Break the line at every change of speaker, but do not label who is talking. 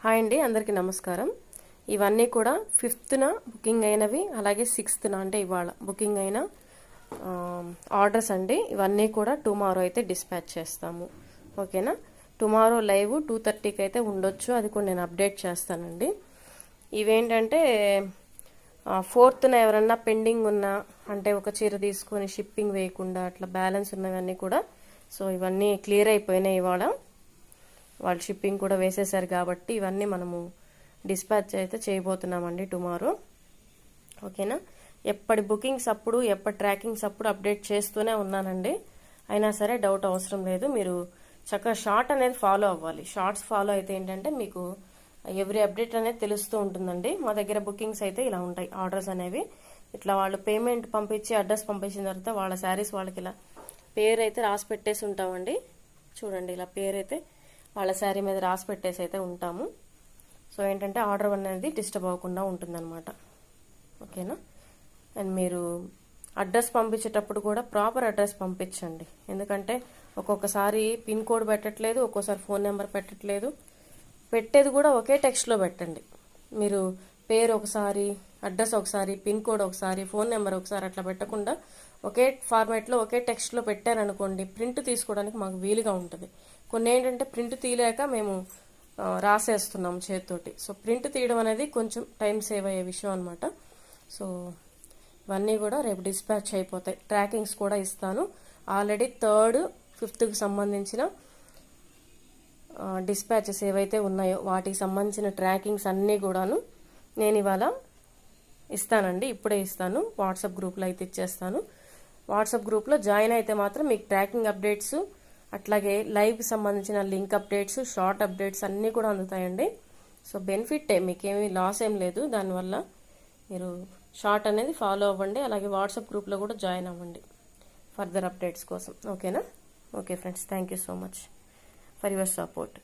Hi అండి, అందరికీ నమస్కారం. ఇవన్నీ కూడా 5th బుకింగ్ అయినవి, అలాగే 6th అంటే ఇవాళ బుకింగ్ అయిన ఆర్డర్స్ అండి. ఇవన్నీ కూడా టుమారో అయితే డిస్పాచ్ చేస్తాము. ఓకేనా? టుమారో లైవ్ 2:30కి అయితే ఉండొచ్చు, అది కూడా నేను అప్డేట్ చేస్తానండి. ఇవేంటంటే 4th ఎవరన్నా పెండింగ్ ఉన్నా, అంటే ఒక చీర తీసుకొని షిప్పింగ్ వేయకుండా అట్లా బ్యాలెన్స్ ఉన్నవన్నీ కూడా, సో ఇవన్నీ క్లియర్ అయిపోయినాయి. ఇవాళ వాళ్ళు షిప్పింగ్ కూడా వేసేసారు కాబట్టి ఇవన్నీ మనము డిస్పాచ్ అయితే చేయబోతున్నామండి టుమారో. ఓకేనా? ఎప్పటి బుకింగ్స్ అప్పుడు, ఎప్పటి ట్రాకింగ్స్ అప్పుడు అప్డేట్ చేస్తూనే ఉన్నానండి. అయినా సరే డౌట్ అవసరం లేదు, మీరు చక్కగా షార్ట్ అనేది ఫాలో అవ్వాలి. షార్ట్స్ ఫాలో అయితే ఏంటంటే మీకు ఎవ్రీ అప్డేట్ అనేది తెలుస్తూ ఉంటుందండి. మా దగ్గర బుకింగ్స్ అయితే ఇలా ఉంటాయి. ఆర్డర్స్ అనేవి ఇట్లా వాళ్ళు పేమెంట్ పంపించి అడ్రస్ పంపించిన తర్వాత వాళ్ళ శారీస్ వాళ్ళకి ఇలా పేరు అయితే రాసి పెట్టేసి ఉంటామండి. చూడండి, ఇలా పేరు అయితే వాళ్ళ శారీ మీద రాసి పెట్టేసి అయితే ఉంటాము. సో ఏంటంటే ఆర్డర్ అనేది డిస్టర్బ్ అవ్వకుండా ఉంటుందన్నమాట. ఓకేనా? అండ్ మీరు అడ్రస్ పంపించేటప్పుడు కూడా ప్రాపర్ అడ్రస్ పంపించండి. ఎందుకంటే ఒక్కొక్కసారి పిన్ కోడ్ పెట్టట్లేదు, ఒక్కోసారి ఫోన్ నెంబర్ పెట్టట్లేదు. పెట్టేది కూడా ఒకే టెక్స్ట్లో పెట్టండి. మీరు పేరు ఒకసారి, అడ్రస్ ఒకసారి, పిన్ కోడ్ ఒకసారి, ఫోన్ నెంబర్ ఒకసారి అట్లా పెట్టకుండా ఒకే ఫార్మాట్లో ఒకే టెక్స్ట్లో పెట్టారనుకోండి, ప్రింట్ తీసుకోవడానికి మాకు వీలుగా ఉంటుంది. కొన్ని ఏంటంటే ప్రింట్ తీయలేక మేము రాసేస్తున్నాం చేతితోటి. సో ప్రింట్ తీయడం అనేది కొంచెం టైం సేవ్ అయ్యే విషయం అనమాట. సో ఇవన్నీ కూడా రేపు డిస్పాచ్ అయిపోతాయి. ట్రాకింగ్స్ కూడా ఇస్తాను. ఆల్రెడీ 3rd, 5th సంబంధించిన డిస్పాచెస్ ఏవైతే ఉన్నాయో వాటికి సంబంధించిన ట్రాకింగ్స్ అన్నీ కూడాను నేను ఇవాళ ఇస్తానండి. ఇప్పుడే ఇస్తాను. వాట్సాప్ గ్రూప్లో అయితే ఇచ్చేస్తాను. వాట్సాప్ గ్రూప్లో జాయిన్ అయితే మాత్రం మీకు ట్రాకింగ్ అప్డేట్స్, అట్లాగే లైవ్కి సంబంధించిన లింక్ అప్డేట్స్, షార్ట్ అప్డేట్స్ అన్నీ కూడా అందుతాయండి. సో బెనిఫిట్టే, మీకేమీ లాస్ ఏం లేదు. దానివల్ల మీరు షార్ట్ అనేది ఫాలో అవ్వండి. అలాగే వాట్సాప్ గ్రూప్లో కూడా జాయిన్ అవ్వండి ఫర్దర్ అప్డేట్స్ కోసం. ఓకేనా? Okay friends, thank you so much for your support.